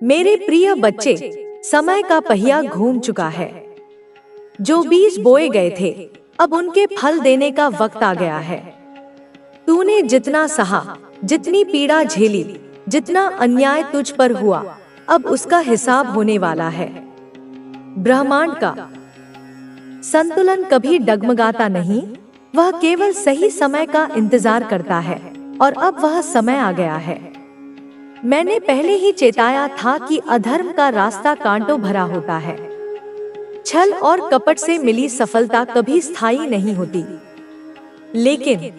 मेरे प्रिय बच्चे, समय का पहिया घूम चुका है। जो बीज बोए गए थे, अब उनके फल देने का वक्त आ गया है। तूने जितना सहा, जितनी पीड़ा झेली, जितना अन्याय तुझ पर हुआ, अब उसका हिसाब होने वाला है। ब्रह्मांड का संतुलन कभी डगमगाता नहीं, वह केवल सही समय का इंतजार करता है, और अब वह समय आ गया है। मैंने पहले ही चेताया था कि अधर्म का रास्ता कांटों भरा होता है। छल और कपट से मिली सफलता कभी स्थायी नहीं होती। लेकिन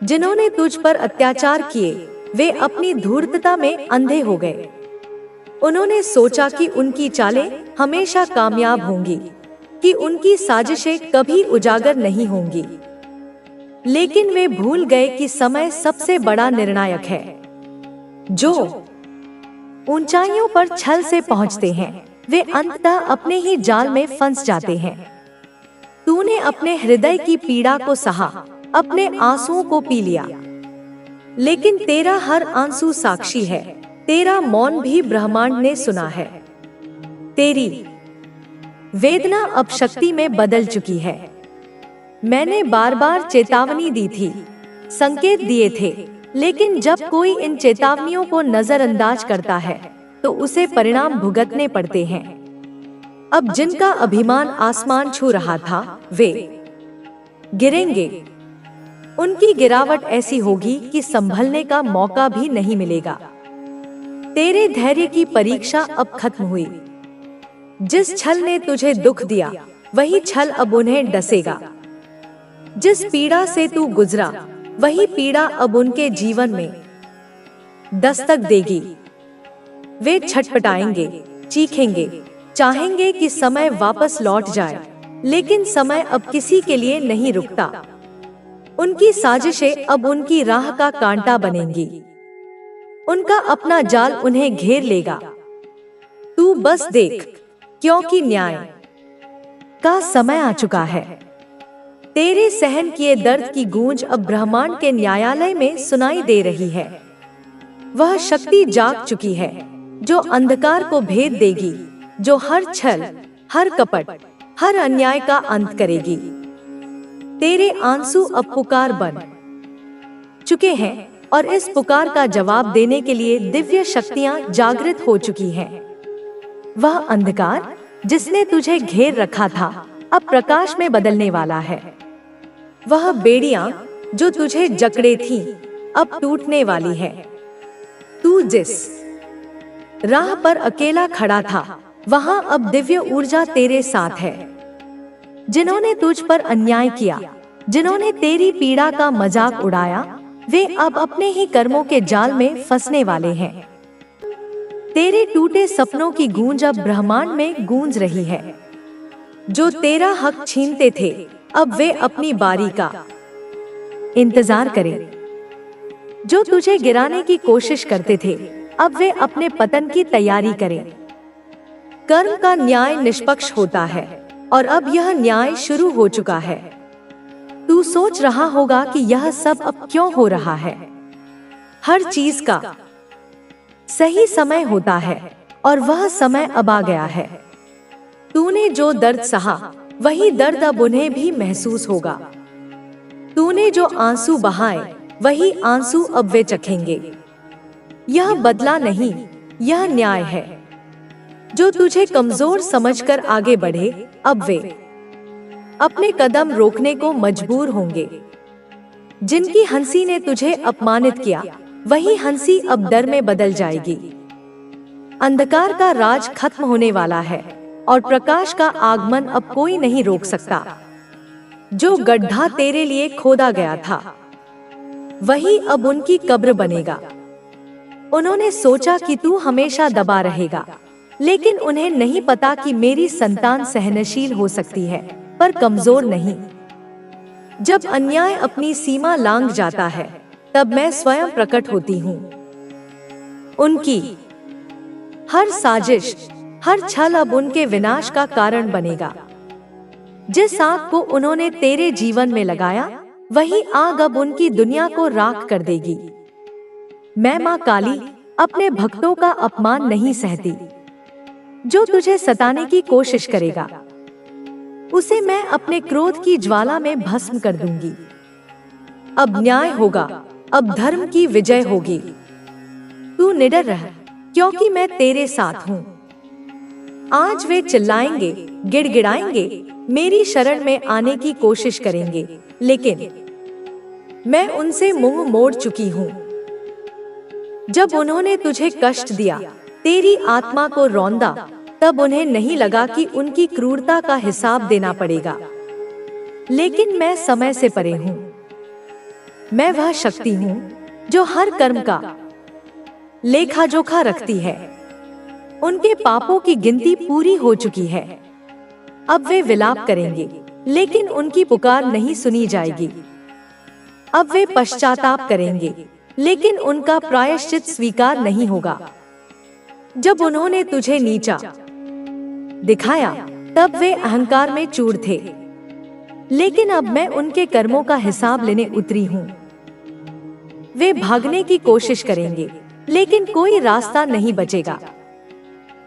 जिन्होंने तुझ पर अत्याचार किए, वे अपनी धूर्तता में अंधे हो गए। उन्होंने सोचा कि उनकी चालें हमेशा कामयाब होंगी, कि उनकी साजिशें कभी उजागर नहीं होंगी। लेकिन वे भूल गए कि समय सबसे बड़ा निर्णायक है। जो ऊंचाइयों पर छल से पहुंचते हैं, वे अंततः अपने ही जाल में फंस जाते हैं। तूने अपने हृदय की पीड़ा को सहा, अपने आंसुओं को पी लिया, लेकिन तेरा हर आंसू साक्षी है। तेरा मौन भी ब्रह्मांड ने सुना है। तेरी वेदना अब शक्ति में बदल चुकी है। मैंने बार बार चेतावनी दी थी, संकेत दिए थे, लेकिन जब कोई इन चेतावनियों को नजरअंदाज करता है, तो उसे परिणाम भुगतने पड़ते हैं। अब जिनका अभिमान आसमान छू रहा था, वे गिरेंगे। उनकी गिरावट ऐसी होगी कि संभलने का मौका भी नहीं मिलेगा। तेरे धैर्य की परीक्षा अब खत्म हुई। जिस छल ने तुझे दुख दिया, वही छल अब उन्हें डसेगा। जिस पीड़ा से तू गुजरा, वही पीड़ा अब उनके जीवन में दस्तक देगी। वे छटपटाएंगे, चीखेंगे, चाहेंगे कि समय वापस लौट जाए, लेकिन समय अब किसी के लिए नहीं रुकता। उनकी साजिशें अब उनकी राह का कांटा बनेंगी। उनका अपना जाल उन्हें घेर लेगा। तू बस देख, क्योंकि न्याय का समय आ चुका है। तेरे सहन किए दर्द की गूंज अब ब्रह्मांड के न्यायालय में सुनाई दे रही है। वह शक्ति जाग चुकी है, जो अंधकार को भेद देगी, जो हर छल, हर कपट, हर अन्याय का अंत करेगी। तेरे आंसू अब पुकार बन चुके हैं, और इस पुकार का जवाब देने के लिए दिव्य शक्तियां जागृत हो चुकी हैं। वह अंधकार जिसने तुझे घेर रखा था, अब प्रकाश में बदलने वाला है। वह बेड़ियां जो तुझे जकड़े थीं, अब टूटने वाली है। तू जिस राह पर अकेला खड़ा था, वहां अब दिव्य ऊर्जा तेरे साथ है। जिन्होंने तुझ पर अन्याय किया, जिन्होंने तेरी पीड़ा का मजाक उड़ाया, वे अब अपने ही कर्मों के जाल में फंसने वाले हैं। तेरे टूटे सपनों की गूंज अब ब्रह्मांड में गूंज रही है। जो तेरा हक छीनते थे, अब वे अपनी बारी का इंतजार करें। जो तुझे गिराने की कोशिश करते थे, अब वे अपने पतन की तैयारी करें। कर्म का न्याय निष्पक्ष होता है, और अब यह न्याय शुरू हो चुका है। तू सोच रहा होगा कि यह सब अब क्यों हो रहा है। हर चीज का सही समय होता है, और वह समय अब आ गया है। तूने जो दर्द सहा, वही दर्द अब उन्हें भी महसूस होगा। तूने जो आंसू बहाए, वही आंसू अब वे चखेंगे। यह बदला नहीं, यह न्याय है। जो तुझे कमजोर समझकर आगे बढ़े, अब वे अपने कदम रोकने को मजबूर होंगे। जिनकी हंसी ने तुझे अपमानित किया, वही हंसी अब डर में बदल जाएगी। अंधकार का राज खत्म होने वाला है, और प्रकाश का आगमन अब कोई नहीं रोक सकता। जो गड्ढा तेरे लिए खोदा गया था, वही अब उनकी कब्र बनेगा। उन्होंने सोचा कि तू हमेशा दबा रहेगा, लेकिन उन्हें नहीं पता कि मेरी संतान सहनशील हो सकती है, पर कमजोर नहीं। जब अन्याय अपनी सीमा लांघ जाता है, तब मैं स्वयं प्रकट होती हूँ। उनकी हर साजिश, हर छल अब उनके विनाश का कारण बनेगा। जिस आग को उन्होंने तेरे जीवन में लगाया, वही आग अब उनकी दुनिया को राख कर देगी। मैं माँ काली अपने भक्तों का अपमान नहीं सहती। जो तुझे सताने की कोशिश करेगा, उसे मैं अपने क्रोध की ज्वाला में भस्म कर दूंगी। अब न्याय होगा, अब धर्म की विजय होगी। तू निडर रह, क्योंकि मैं तेरे साथ हूँ। आज वे चिल्लाएंगे, गिड़गिड़ाएंगे, मेरी शरण में आने की कोशिश करेंगे, लेकिन मैं उनसे मुंह मोड़ चुकी हूँ। जब उन्होंने तुझे कष्ट दिया, तेरी आत्मा को रौंदा, तब उन्हें नहीं लगा कि उनकी क्रूरता का हिसाब देना पड़ेगा। लेकिन मैं समय से परे हूँ। मैं वह शक्ति हूँ जो हर कर्म का लेखा जोखा रखती है। उनके पापों की गिनती पूरी हो चुकी है। अब वे विलाप करेंगे, लेकिन उनकी पुकार नहीं सुनी जाएगी। अब वे पश्चाताप करेंगे, लेकिन उनका प्रायश्चित स्वीकार नहीं होगा। जब उन्होंने तुझे नीचा दिखाया, तब वे अहंकार में चूर थे, लेकिन अब मैं उनके कर्मों का हिसाब लेने उतरी हूँ। वे भागने की कोशिश करेंगे, लेकिन कोई रास्ता नहीं बचेगा।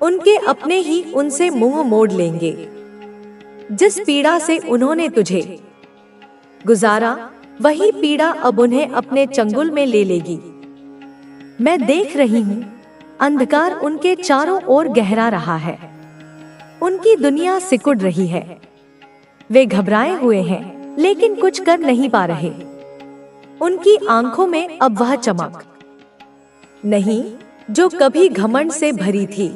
उनके अपने ही उनसे मुंह मोड़ लेंगे। जिस पीड़ा से उन्होंने तुझे गुजारा, वही पीड़ा अब उन्हें अपने चंगुल में ले लेगी। मैं देख रही हूँ, अंधकार उनके चारों ओर गहरा रहा है। उनकी दुनिया सिकुड़ रही है। वे घबराए हुए हैं, लेकिन कुछ कर नहीं पा रहे। उनकी आंखों में अब वह चमक नहीं जो कभी घमंड से भरी थी।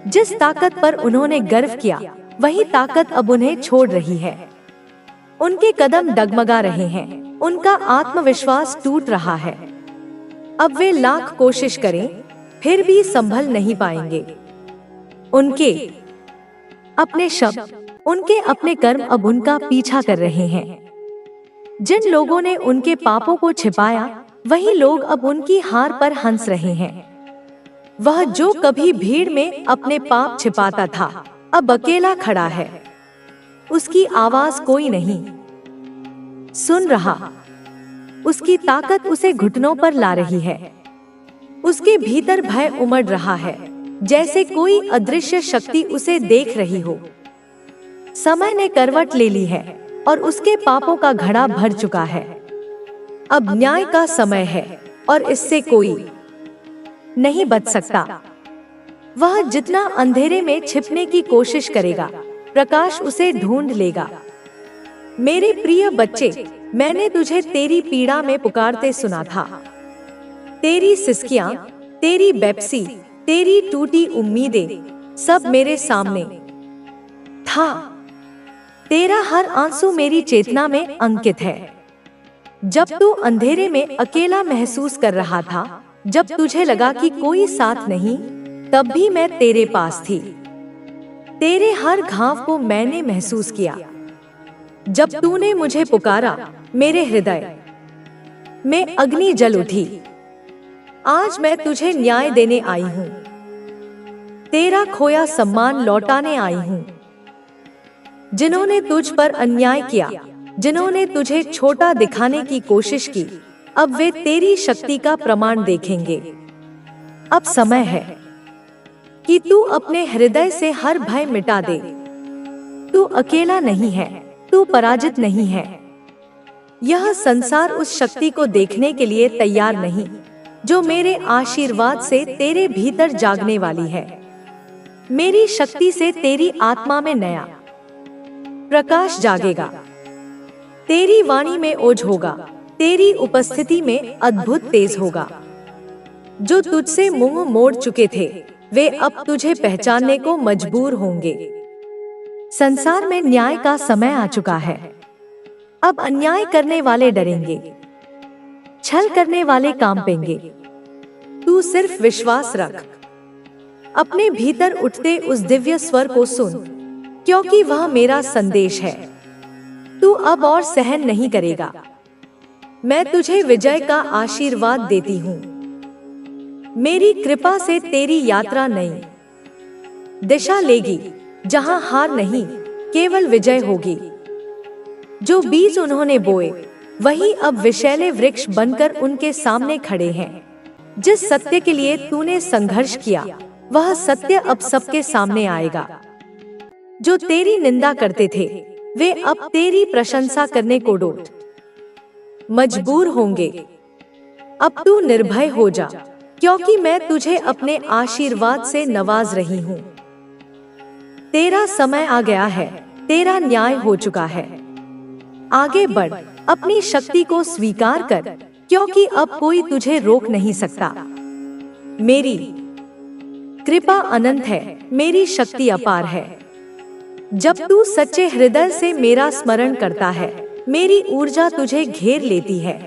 जिस ताकत पर उन्होंने गर्व किया, वही ताकत अब उन्हें छोड़ रही है। उनके कदम डगमगा रहे हैं, उनका आत्मविश्वास टूट रहा है। अब वे लाख कोशिश करें, फिर भी संभल नहीं पाएंगे। उनके अपने शब्द, उनके अपने कर्म अब उनका पीछा कर रहे हैं। जिन लोगों ने उनके पापों को छिपाया, वही लोग अब उनकी हार पर हंस रहे हैं। वह जो कभी भीड़ में अपने पाप छिपाता था, अब अकेला खड़ा है। उसकी आवाज कोई नहीं सुन रहा। उसकी ताकत उसे घुटनों पर ला रही है। उसके भीतर भय उमड़ रहा है, जैसे कोई अदृश्य शक्ति उसे देख रही हो। समय ने करवट ले ली है और उसके पापों का घड़ा भर चुका है। अब न्याय का समय है और इससे कोई नहीं बच सकता। वह जितना अंधेरे में छिपने की कोशिश करेगा, प्रकाश उसे ढूंढ लेगा। मेरे प्रिय बच्चे, मैंने तुझे तेरी पीड़ा में पुकारते सुना था। तेरी सिसकियां, तेरी बेपसी, तेरी टूटी उम्मीदें, सब मेरे सामने था। तेरा हर आंसू मेरी चेतना में अंकित है। जब तू अंधेरे में अकेला महसूस कर रहा था, जब तुझे लगा कि कोई साथ नहीं, तब भी मैं तेरे पास थी। तेरे हर घाव को मैंने महसूस किया। जब तूने मुझे पुकारा, मेरे हृदय में अग्नि जल उठी। आज मैं तुझे न्याय देने आई हूँ। तेरा खोया सम्मान लौटाने आई हूँ। जिन्होंने तुझ पर अन्याय किया, जिन्होंने तुझे छोटा दिखाने की कोशिश की, अब वे तेरी शक्ति का प्रमाण देखेंगे। अब समय है कि तू अपने हृदय से हर भय मिटा दे। तू अकेला नहीं है, तू पराजित नहीं है। यह संसार उस शक्ति को देखने के लिए तैयार नहीं, जो मेरे आशीर्वाद से तेरे भीतर जागने वाली है। मेरी शक्ति से तेरी आत्मा में नया प्रकाश जागेगा। तेरी वाणी में ओज होगा, तेरी उपस्थिति में अद्भुत तेज होगा। जो तुझसे मुंह मोड़ चुके थे, वे अब तुझे पहचानने को मजबूर होंगे। संसार में न्याय का समय आ चुका है। अब अन्याय करने वाले डरेंगे, छल करने वाले कांपेंगे। तू सिर्फ विश्वास रख। अपने भीतर उठते उस दिव्य स्वर को सुन, क्योंकि वह मेरा संदेश है। तू अब और सहन नहीं करेगा। मैं तुझे विजय का आशीर्वाद देती हूँ। मेरी कृपा से तेरी यात्रा नई दिशा लेगी, जहाँ हार नहीं, केवल विजय होगी। जो बीज उन्होंने बोए, वही अब विषैले वृक्ष बनकर उनके सामने खड़े हैं। जिस सत्य के लिए तूने संघर्ष किया, वह सत्य अब सबके सामने आएगा। जो तेरी निंदा करते थे, वे अब तेरी प्रशंसा करने को डोट मजबूर होंगे। अब तू निर्भय हो जा, क्योंकि मैं तुझे अपने आशीर्वाद से नवाज रही हूँ। तेरा समय आ गया है, तेरा न्याय हो चुका है। आगे बढ़, अपनी शक्ति को स्वीकार कर, क्योंकि अब कोई तुझे रोक नहीं सकता। मेरी कृपा अनंत है, मेरी शक्ति अपार है। जब तू सच्चे हृदय से मेरा स्मरण करता है, मेरी ऊर्जा तुझे घेर लेती है।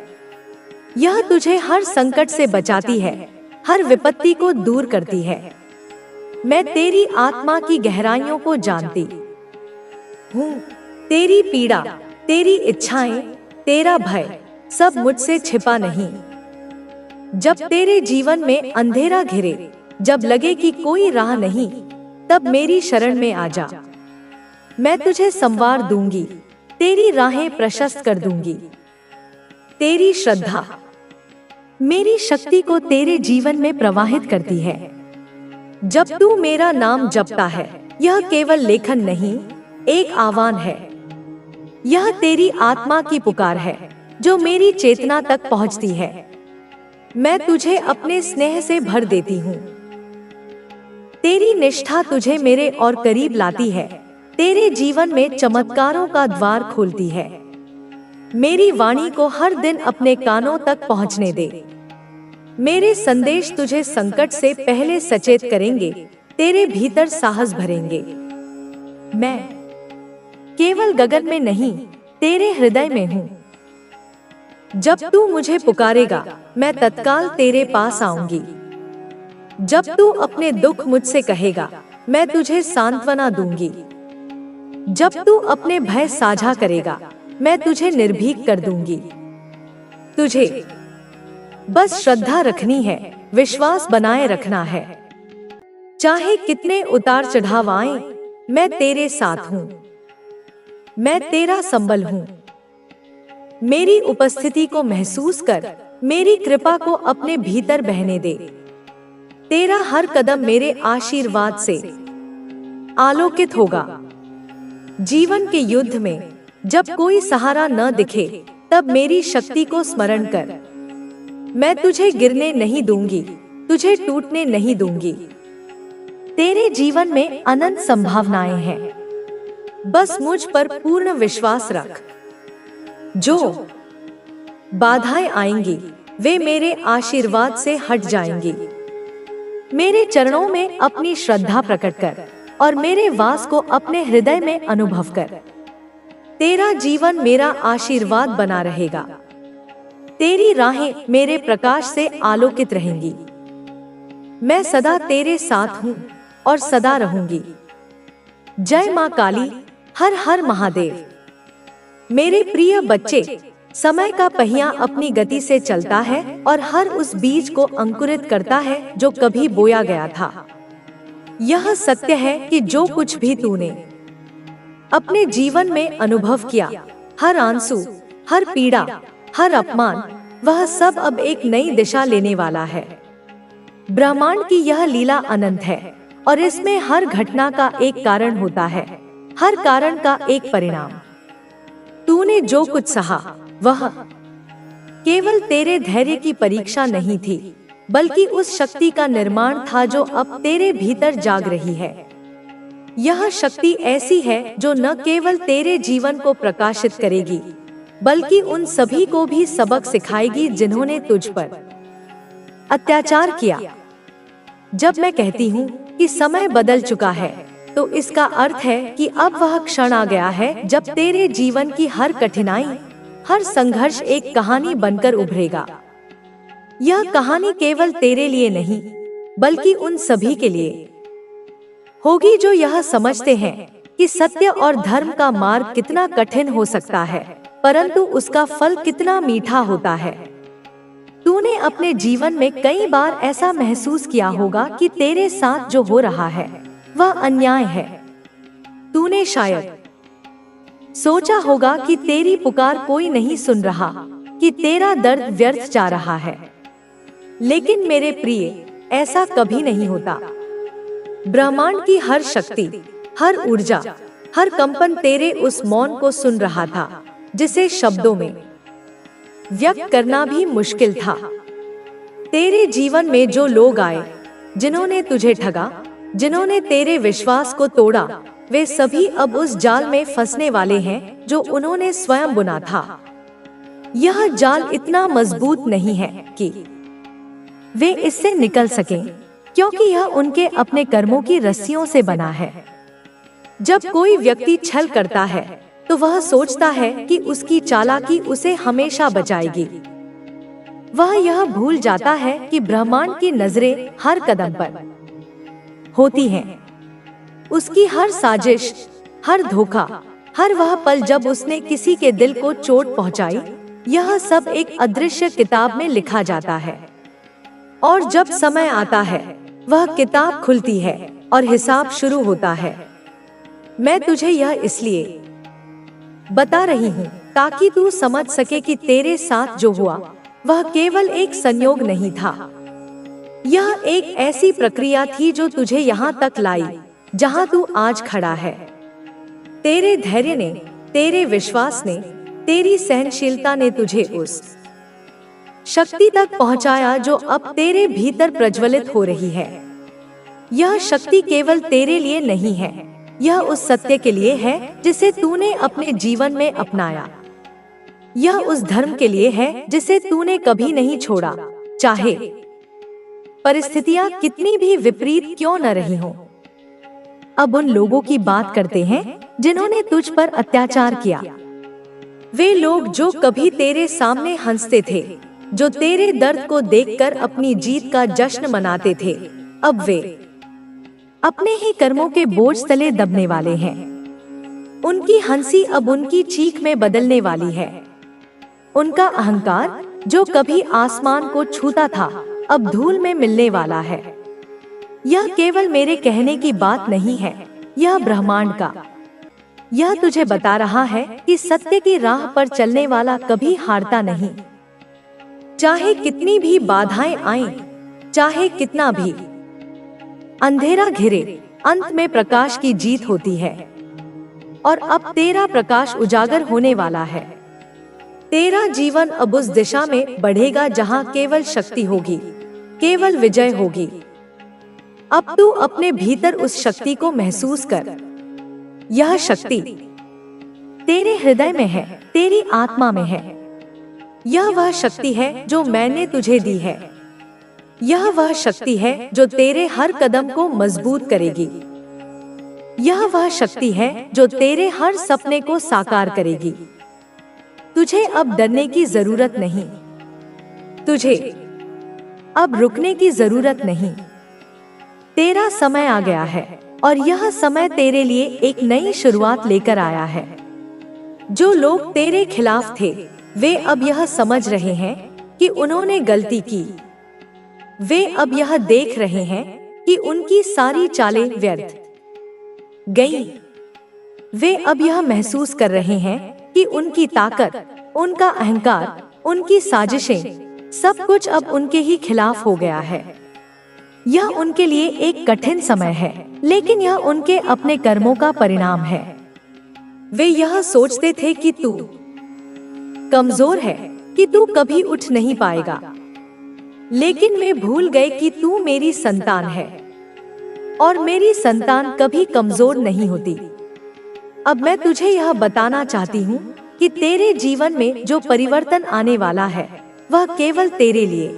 यह तुझे हर संकट से बचाती है, हर विपत्ति को दूर करती है। मैं तेरी आत्मा की गहराइयों को जानती हूँ। तेरी पीड़ा, तेरी इच्छाएं, तेरा भय सब मुझसे छिपा नहीं। जब तेरे जीवन में अंधेरा घिरे, जब लगे कि कोई राह नहीं, तब मेरी शरण में आ जा। मैं तुझे संवार दूंगी, तेरी राहें प्रशस्त कर दूंगी। तेरी श्रद्धा मेरी शक्ति को तेरे जीवन में प्रवाहित करती है। जब तू मेरा नाम जपता है, यह केवल लेखन नहीं, एक आह्वान है। यह तेरी आत्मा की पुकार है, जो मेरी चेतना तक पहुंचती है। मैं तुझे अपने स्नेह से भर देती हूँ। तेरी निष्ठा तुझे मेरे और करीब लाती है, तेरे जीवन में चमत्कारों का द्वार खोलती है। मेरी वाणी को हर दिन अपने कानों तक पहुंचने दे। मेरे संदेश तुझे संकट से पहले सचेत करेंगे, तेरे भीतर साहस भरेंगे। मैं केवल गगन में नहीं, तेरे हृदय में हूँ। जब तू मुझे पुकारेगा, मैं तत्काल तेरे पास आऊंगी। जब तू अपने दुख मुझसे कहेगा, मैं तुझे सांत्वना दूंगी। जब तू अपने भय साझा करेगा, मैं तुझे निर्भीक कर दूंगी। तुझे बस श्रद्धा रखनी है, विश्वास बनाए रखना है। चाहे कितने उतार चढ़ाव आए, मैं तेरे साथ हूँ। मैं तेरा संबल हूँ। मेरी उपस्थिति को महसूस कर, मेरी कृपा को अपने भीतर बहने दे। तेरा हर कदम मेरे आशीर्वाद से आलोकित होगा। जीवन के युद्ध में जब कोई सहारा न दिखे, तब मेरी शक्ति को स्मरण कर। मैं तुझे गिरने नहीं दूंगी, तुझे टूटने नहीं दूंगी। तेरे जीवन में अनंत संभावनाएं हैं, बस मुझ पर पूर्ण विश्वास रख। जो बाधाएं आएंगी, वे मेरे आशीर्वाद से हट जाएंगी। मेरे चरणों में अपनी श्रद्धा प्रकट कर और मेरे वास को अपने हृदय में अनुभव कर। तेरा जीवन मेरा आशीर्वाद बना रहेगा। तेरी राहें मेरे प्रकाश से आलोकित रहेंगी। मैं सदा तेरे साथ हूँ और सदा रहूंगी। जय मां काली, हर हर महादेव। मेरे प्रिय बच्चे, समय का पहिया अपनी गति से चलता है और हर उस बीज को अंकुरित करता है जो कभी बोया गया था। यह सत्य है कि जो कुछ भी तूने अपने जीवन में अनुभव किया, हर आंसू, हर पीड़ा, हर अपमान, वह सब अब एक नई दिशा लेने वाला है। ब्रह्मांड की यह लीला अनंत है और इसमें हर घटना का एक कारण होता है, हर कारण का एक परिणाम। तूने जो कुछ सहा, वह केवल तेरे धैर्य की परीक्षा नहीं थी, बल्कि उस शक्ति का निर्माण था जो अब तेरे भीतर जाग रही है। यह शक्ति ऐसी है जो न केवल तेरे जीवन को प्रकाशित करेगी, बल्कि उन सभी को भी सबक सिखाएगी जिन्होंने तुझ पर अत्याचार किया। जब मैं कहती हूँ कि समय बदल चुका है, तो इसका अर्थ है कि अब वह क्षण आ गया है जब तेरे जीवन की हर कठिनाई, हर संघर्ष एक कहानी बनकर उभरेगा। यह कहानी केवल तेरे लिए नहीं, बल्कि उन सभी के लिए होगी जो यह समझते हैं कि सत्य और धर्म का मार्ग कितना कठिन हो सकता है, परंतु उसका फल कितना मीठा होता है। तूने अपने जीवन में कई बार ऐसा महसूस किया होगा कि तेरे साथ जो हो रहा है वह अन्याय है। तूने शायद सोचा होगा कि तेरी पुकार कोई नहीं सुन रहा, कि तेरा दर्द व्यर्थ जा रहा है। लेकिन मेरे प्रिय, ऐसा कभी नहीं होता। ब्रह्मांड की हर शक्ति, हर ऊर्जा, हर कंपन तेरे उस मौन को सुन रहा था, जिसे शब्दों में व्यक्त करना भी मुश्किल था। तेरे जीवन में जो लोग आए, जिन्होंने तुझे ठगा, जिन्होंने तेरे विश्वास को तोड़ा, वे सभी अब उस जाल में फंसने वाले हैं जो उन्होंने स्वयं बुना था। यह जाल इतना मजबूत नहीं है कि वे इससे निकल सकें, क्योंकि यह उनके अपने कर्मों की रस्सियों से बना है। जब कोई व्यक्ति छल करता है तो वह सोचता है कि उसकी चालाकी उसे हमेशा बचाएगी। वह यह भूल जाता है कि ब्रह्मांड की नजरें हर कदम पर होती हैं। उसकी हर साजिश, हर धोखा, हर वह पल जब उसने किसी के दिल को चोट पहुंचाई, यह सब एक अदृश्य किताब में लिखा जाता है। और जब समय आता है, वह किताब खुलती है और हिसाब शुरू होता है। मैं तुझे यह इसलिए बता रही हूँ ताकि तू समझ सके कि तेरे साथ जो हुआ वह केवल एक संयोग नहीं था। यह एक ऐसी प्रक्रिया थी जो तुझे यहाँ तक लाई जहाँ तू आज खड़ा है। तेरे धैर्य ने, तेरे विश्वास ने, तेरी सहनशीलता ने तुझे उस शक्ति तक पहुँचाया जो अब तेरे भीतर प्रज्वलित हो रही है। यह शक्ति केवल तेरे लिए नहीं है, यह उस सत्य के लिए है जिसे तूने अपने जीवन में अपनाया। यह उस धर्म के लिए है जिसे तूने कभी नहीं छोड़ा, चाहे परिस्थितियां कितनी भी विपरीत क्यों न रही हों। अब उन लोगों की बात करते हैं जिन्होंने तुझ पर अत्याचार किया। वे लोग जो कभी तेरे सामने हंसते थे, जो तेरे दर्द को देखकर अपनी जीत का जश्न मनाते थे, अब वे अपने ही कर्मों के बोझ तले दबने वाले हैं। उनकी हंसी अब उनकी चीख में बदलने वाली है। उनका अहंकार जो कभी आसमान को छूता था, अब धूल में मिलने वाला है। यह केवल मेरे कहने की बात नहीं है, यह ब्रह्मांड का। यह तुझे बता रहा है कि सत्य की राह पर चलने वाला कभी हारता नहीं। चाहे कितनी भी बाधाएं आएं, चाहे कितना भी अंधेरा घिरे, अंत में प्रकाश की जीत होती है। और अब तेरा प्रकाश उजागर होने वाला है। तेरा जीवन अब उस दिशा में बढ़ेगा जहां केवल शक्ति होगी, केवल विजय होगी। अब तू अपने भीतर उस शक्ति को महसूस कर। यह शक्ति तेरे हृदय में है, तेरी आत्मा में है। यह वह शक्ति है जो मैंने तुझे दी है। यह वह शक्ति है जो तेरे हर कदम को मजबूत करेगी। यह वह शक्ति है जो तेरे हर सपने को साकार करेगी। तुझे अब डरने की जरूरत नहीं, तुझे अब रुकने की जरूरत नहीं। तेरा समय आ गया है और यह समय तेरे लिए एक नई शुरुआत लेकर आया है। जो लोग तेरे खिलाफ थे, वे अब यह समझ रहे हैं कि उन्होंने गलती की। वे अब यह देख रहे हैं कि उनकी सारी चालें व्यर्थ गईं। वे अब यह महसूस कर रहे हैं कि उनकी ताकत, उनका अहंकार, उनकी साजिशें, सब कुछ अब उनके ही खिलाफ हो गया है। यह उनके लिए एक कठिन समय है, लेकिन यह उनके अपने कर्मों का परिणाम है। वे यह सोचते थे कि तू कमजोर है, कि तू कभी उठ नहीं पाएगा, लेकिन वे भूल गए कि तू मेरी संतान है और मेरी संतान कभी कमजोर नहीं होती। अब मैं तुझे यह बताना चाहती हूँ कि तेरे जीवन में जो परिवर्तन आने वाला है, वह केवल तेरे लिए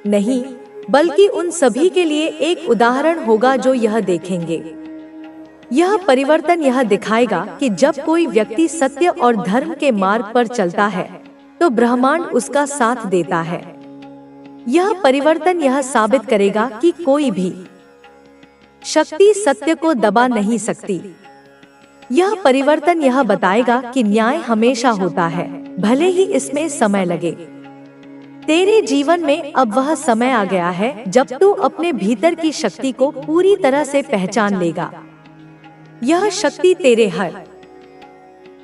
नहीं, बल्कि उन सभी के लिए एक उदाहरण होगा जो यह देखेंगे। यह परिवर्तन यह दिखाएगा कि जब कोई व्यक्ति सत्य और धर्म के मार्ग पर चलता है, तो ब्रह्मांड उसका साथ देता है। यह परिवर्तन यह साबित करेगा कि कोई भी शक्ति सत्य को दबा नहीं सकती। यह परिवर्तन यह बताएगा कि न्याय हमेशा होता है, भले ही इसमें समय लगे। तेरे जीवन में अब वह समय आ गया है जब तू अपने भीतर की शक्ति को पूरी तरह से पहचान लेगा। यह शक्ति तेरे हर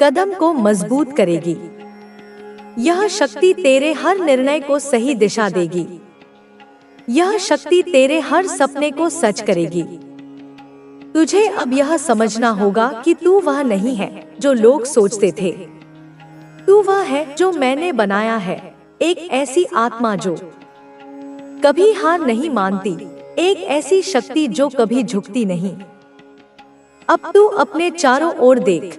कदम को मजबूत करेगी। यह शक्ति तेरे हर निर्णय को सही दिशा देगी। यह शक्ति तेरे हर सपने को सच करेगी। तुझे अब यह समझना होगा कि तू वह नहीं है जो लोग सोचते थे। तू वह है जो मैंने बनाया है, एक ऐसी आत्मा जो कभी हार नहीं मानती, एक ऐसी शक्ति जो कभी झुकती नहीं। अब तू अपने चारों ओर देख।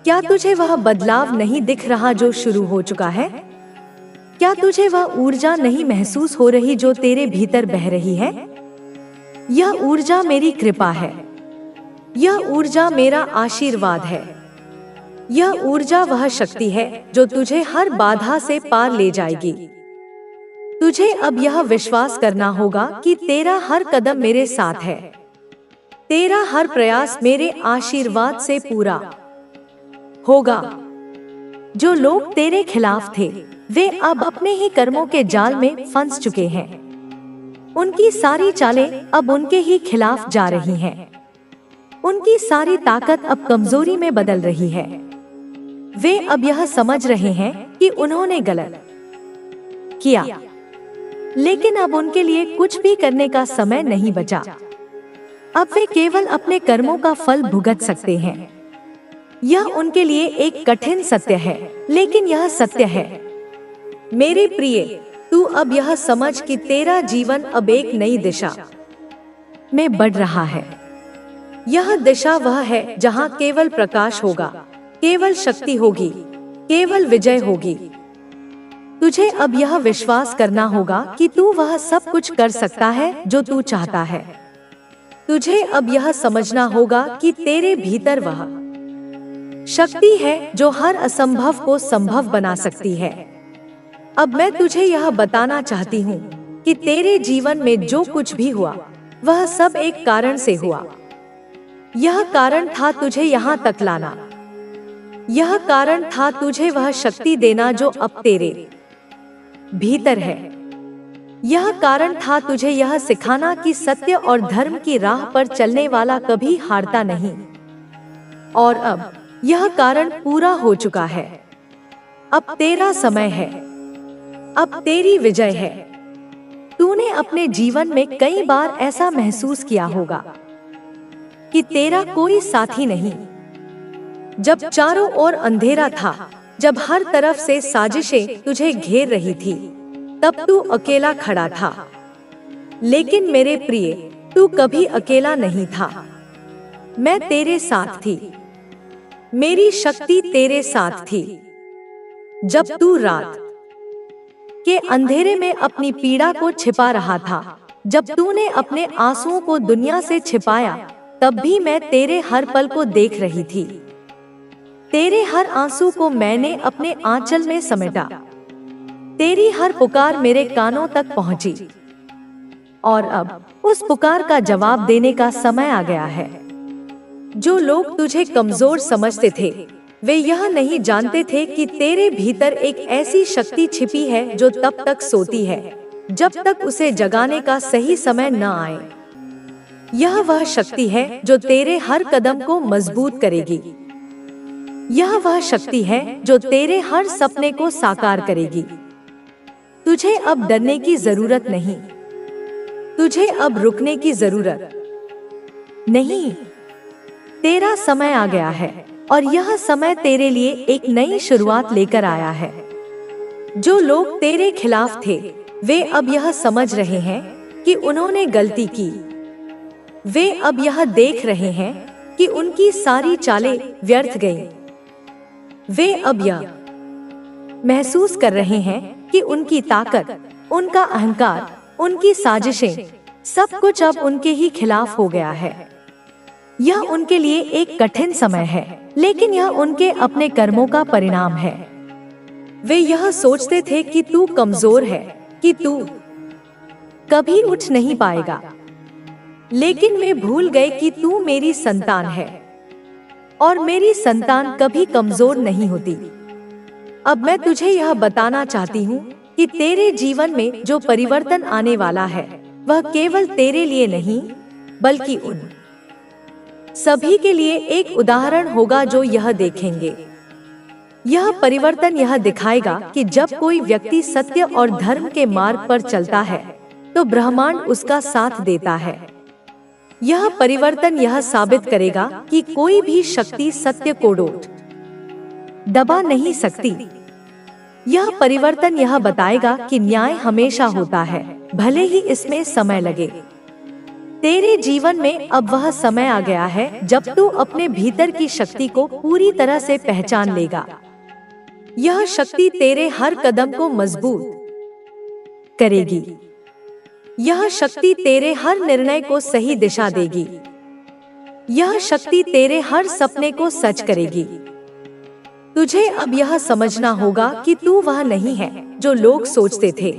क्या तुझे वह बदलाव नहीं दिख रहा जो शुरू हो चुका है? क्या तुझे वह ऊर्जा नहीं महसूस हो रही जो तेरे भीतर बह रही है? यह ऊर्जा मेरी कृपा है। यह ऊर्जा मेरा आशीर्वाद है। यह ऊर्जा वह शक्ति है जो तुझे हर बाधा से पार ले जाएगी। तुझे अब यह विश्वास करना होगा कि तेरा हर कदम मेरे साथ है। तेरा हर प्रयास मेरे आशीर्वाद से पूरा होगा। जो लोग तेरे खिलाफ थे, वे अब अपने ही कर्मों के जाल में फंस चुके हैं। उनकी सारी चालें अब उनके ही खिलाफ जा रही हैं। उनकी सारी ताकत अब कमजोरी में बदल रही है। वे अब यह समझ रहे हैं कि उन्होंने गलत किया, लेकिन अब उनके लिए कुछ भी करने का समय नहीं बचा। अब वे केवल अपने कर्मों का फल भुगत सकते हैं। यह उनके लिए एक कठिन सत्य है, लेकिन यह सत्य है। मेरे प्रिय, तू अब यह समझ कि तेरा जीवन अब एक नई दिशा में बढ़ रहा है। यह दिशा वह है जहां केवल प्रकाश होगा, केवल शक्ति होगी, केवल विजय होगी। तुझे अब यह विश्वास करना होगा कि तू वह सब कुछ कर सकता है जो तू चाहता है। तुझे अब यह समझना होगा कि तेरे भीतर वह शक्ति है जो हर असंभव को संभव बना सकती है। अब मैं तुझे यह बताना चाहती हूँ कि तेरे जीवन में जो कुछ भी हुआ, वह सब एक कारण से हुआ। यह कारण था तुझे यहाँ तक लाना। यह कारण था तुझे वह शक्ति देना जो अब तेरे भीतर है। यह कारण था तुझे यह सिखाना कि सत्य और धर्म की राह पर चलने वाला कभी हारता नहीं। और अब यह कारण पूरा हो चुका है। अब तेरा समय है। अब तेरी विजय है। तूने अपने जीवन में कई बार ऐसा महसूस किया होगा कि तेरा कोई साथी नहीं। जब चारों ओर अंधेरा था, जब हर तरफ से साजिशें तुझे घेर रही थी, तब तू अकेला खड़ा था। लेकिन मेरे प्रिय, तू कभी अकेला नहीं था। मैं तेरे साथ थी। मेरी शक्ति तेरे साथ थी। जब तू रात के अंधेरे में अपनी पीड़ा को छिपा रहा था, जब तूने अपने आंसुओं को दुनिया से छिपाया, तब भी मैं तेरे हर पल को देख रही थी। तेरे हर आंसू को मैंने अपने आंचल में समेटा। तेरी हर पुकार मेरे कानों तक पहुंची। और अब उस पुकार का जवाब देने का समय आ गया है। जो लोग तुझे कमजोर समझते थे, वे यह नहीं जानते थे कि तेरे भीतर एक ऐसी शक्ति छिपी है जो तब तक सोती है जब तक उसे जगाने का सही समय न आए। यह वह शक्ति है जो तेरे हर कदम को मजबूत करेगी। यह वह शक्ति है जो तेरे हर सपने को साकार करेगी। तुझे अब डरने की जरूरत नहीं। तुझे अब रुकने की जरूरत नहीं। तेरा समय आ गया है और यह समय तेरे लिए एक नई शुरुआत लेकर आया है। जो लोग तेरे खिलाफ थे, वे अब यह समझ रहे हैं कि उन्होंने गलती की। वे अब यह देख रहे हैं कि उनकी सारी चालें व्यर्थ गईं। वे अब यह महसूस कर रहे हैं कि उनकी ताकत, उनका अहंकार, उनकी साजिशें, सब कुछ अब उनके ही खिलाफ हो गया है। यह उनके लिए एक कठिन समय है, लेकिन यह उनके अपने कर्मों का परिणाम है। वे यह सोचते थे कि तू कमजोर है, कि तू कभी उठ नहीं पाएगा, लेकिन वे भूल गए कि तू मेरी संतान है और मेरी संतान कभी कमजोर नहीं होती। अब मैं तुझे यह बताना चाहती हूँ कि तेरे जीवन में जो परिवर्तन आने वाला है, वह केवल तेरे लिए नहीं, बल्कि उन सभी के लिए एक उदाहरण होगा जो यह देखेंगे। यह परिवर्तन यह दिखाएगा कि जब कोई व्यक्ति सत्य और धर्म के मार्ग पर चलता है, तो ब्रह्मांड उसका साथ देता है। यह परिवर्तन यह साबित करेगा कि कोई भी शक्ति सत्य को दबा नहीं सकती। यह परिवर्तन यह बताएगा कि न्याय हमेशा होता है, भले ही इसमें समय लगे। तेरे जीवन में अब वह समय आ गया है जब तू अपने भीतर की शक्ति को पूरी तरह से पहचान लेगा। यह शक्ति तेरे हर कदम को मजबूत करेगी। यह शक्ति तेरे हर निर्णय को सही दिशा देगी। यह शक्ति तेरे हर सपने को सच करेगी। तुझे अब यह समझना होगा कि तू वह नहीं है जो लोग सोचते थे।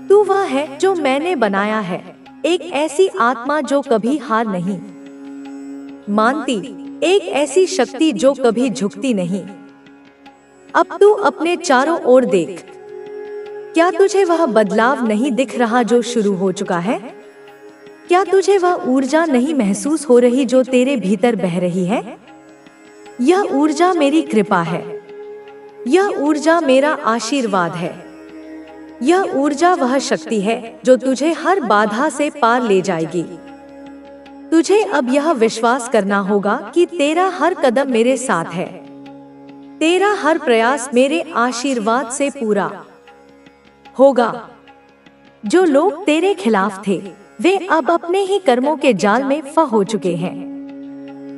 तू वह है जो मैंने बनाया है, एक ऐसी आत्मा जो कभी हार नहीं मानती, एक ऐसी शक्ति जो कभी झुकती नहीं। अब तू अपने चारों ओर देख। क्या तुझे वह बदलाव नहीं दिख रहा जो शुरू हो चुका है? क्या तुझे वह ऊर्जा नहीं महसूस हो रही जो तेरे भीतर बह रही है? यह ऊर्जा मेरी कृपा है। यह ऊर्जा मेरा आशीर्वाद है। यह ऊर्जा वह शक्ति है जो तुझे हर बाधा से पार ले जाएगी। तुझे अब यह विश्वास करना होगा कि तेरा हर कदम मेरे साथ है। तेरा हर प्रयास मेरे आशीर्वाद से पूरा होगा। जो लोग तेरे खिलाफ थे, वे अब अपने ही कर्मों के जाल में फंस हो चुके हैं।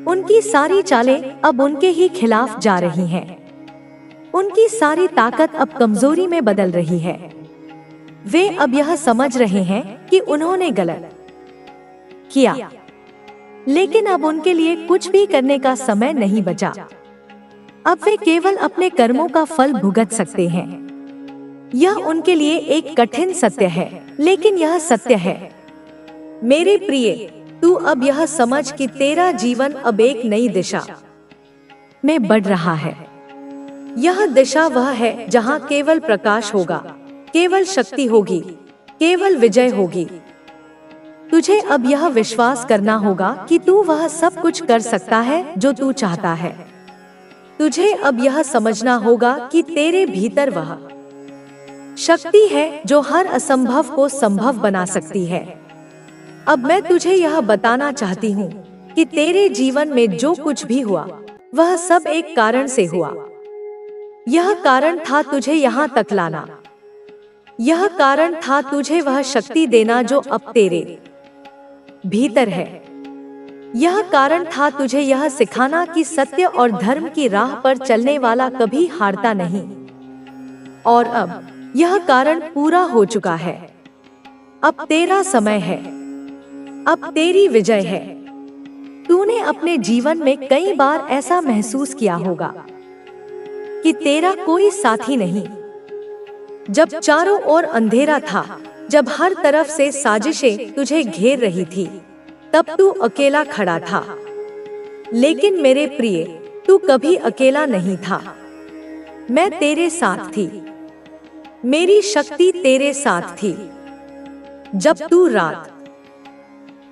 उनकी सारी चालें अब उनके ही खिलाफ जा रही हैं। उनकी सारी ताकत अब कमजोरी में बदल रही है। वे अब यह समझ रहे हैं कि उन्होंने गलत किया, लेकिन अब उनके लिए कुछ भी करने का समय नहीं बचा। अब वे केवल अपने कर्मों का फल भुगत सकते हैं। यह उनके लिए एक कठिन सत्य है, लेकिन यह सत्य है। मेरे प्रिय, तू अब यह समझ कि तेरा जीवन अब एक नई दिशा में बढ़ रहा है। यह दिशा वह है जहां केवल प्रकाश होगा, केवल शक्ति होगी, केवल विजय होगी। तुझे अब यह विश्वास करना होगा कि तू वह सब कुछ कर सकता है जो तू चाहता है। तुझे अब यह समझना होगा कि तेरे भीतर वह शक्ति है जो हर असंभव को संभव बना सकती है। अब मैं तुझे यह बताना चाहती हूँ कि तेरे जीवन में जो कुछ भी हुआ, वह सब एक कारण से हुआ। यह कारण था तुझे यहाँ तक लाना। यह कारण था तुझे वह शक्ति देना जो अब तेरे भीतर है। यह कारण था तुझे यह सिखाना कि सत्य और धर्म की राह पर चलने वाला कभी हारता नहीं। और अब यह कारण पूरा हो चुका है। अब तेरा समय है। अब तेरी विजय है। तूने अपने जीवन में कई बार ऐसा महसूस किया होगा कि तेरा कोई साथी नहीं। जब चारों ओर अंधेरा था, जब हर तरफ से साजिशें तुझे घेर रही थी, तब तू अकेला खड़ा था। लेकिन मेरे प्रिय, तू कभी अकेला नहीं था। मैं तेरे साथ थी। मेरी शक्ति तेरे साथ थी। जब तू रात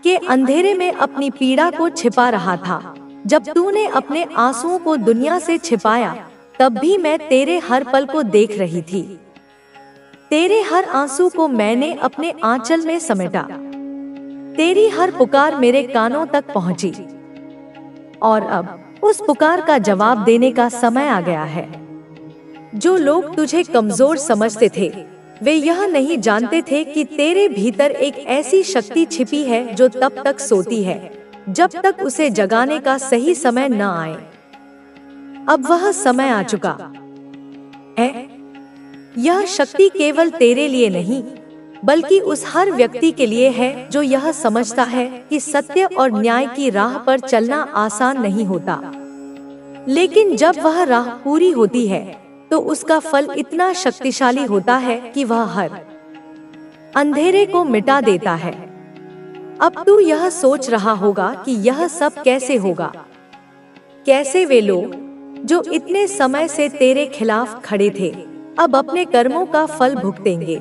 के अंधेरे में अपनी पीड़ा को छिपा रहा था, जब तूने अपने आंसुओं को दुनिया से छिपाया, तब भी मैं तेरे हर पल को देख रही थी। तेरे हर आंसू को मैंने अपने आंचल में समेटा। तेरी हर पुकार मेरे कानों तक पहुंची। और अब उस पुकार का जवाब देने का समय आ गया है। जो लोग तुझे कमजोर समझते थे, वे यह नहीं जानते थे कि तेरे भीतर एक ऐसी शक्ति छिपी है जो तब तक सोती है जब तक उसे जगाने का सही समय न आए। अब वह समय आ चुका है। यह शक्ति केवल तेरे लिए नहीं, बल्कि उस हर व्यक्ति के लिए है जो यह समझता है कि सत्य और न्याय की राह पर चलना आसान नहीं होता, लेकिन जब वह राह पूरी होती है तो उसका फल इतना शक्तिशाली होता है कि वह हर अंधेरे को मिटा देता है। अब तू यह सोच रहा होगा कि यह सब कैसे होगा। कैसे वे लोग जो इतने समय से तेरे खिलाफ खड़े थे, अब अपने कर्मों का फल भुगतेंगे।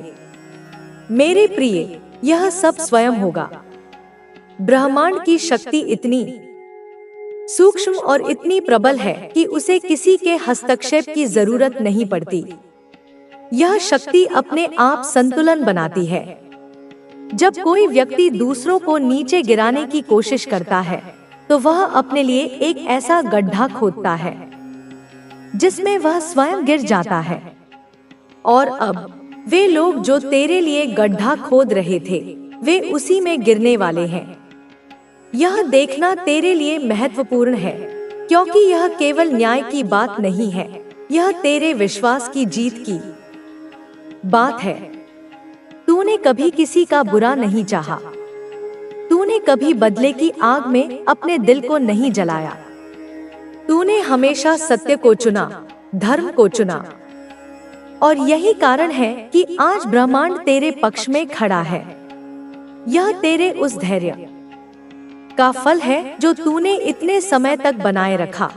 मेरे प्रिय, यह सब स्वयं होगा। ब्रह्मांड की शक्ति इतनी सूक्ष्म और इतनी प्रबल है कि उसे किसी के हस्तक्षेप की जरूरत नहीं पड़ती। यह शक्ति अपने आप संतुलन बनाती है। जब कोई व्यक्ति दूसरों को नीचे गिराने की कोशिश करता है तो वह अपने लिए एक ऐसा गड्ढा खोदता है जिसमें वह स्वयं गिर जाता है। और अब वे लोग जो तेरे लिए गड्ढा खोद रहे थे वे उसी में गिरने वाले हैं। यह देखना तेरे लिए महत्वपूर्ण है, क्योंकि यह केवल न्याय की बात नहीं है, यह तेरे विश्वास की जीत की बात है। तूने कभी किसी का बुरा नहीं चाहा, तूने कभी बदले की आग में अपने दिल को नहीं जलाया। तूने हमेशा सत्य को चुना, धर्म को चुना, और यही कारण है कि आज ब्रह्मांड तेरे पक्ष में खड़ा है। यह तेरे उस धैर्य का फल है जो तूने इतने समय तक बनाए रखा।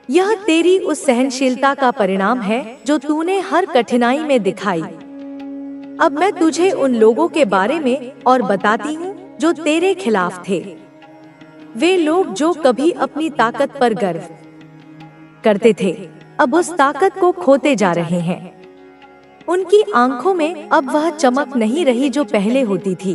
यह तेरी उस सहनशीलता का परिणाम है जो तूने हर कठिनाई में दिखाई। अब मैं तुझे उन लोगों के बारे में और बताती हूँ जो तेरे खिलाफ थे। वे लोग जो कभी अपनी ताकत पर गर्व करते थे अब उस ताकत को खोते जा रहे हैं। उनकी आंखों में अब वह चमक नहीं रही जो पहले होती थी।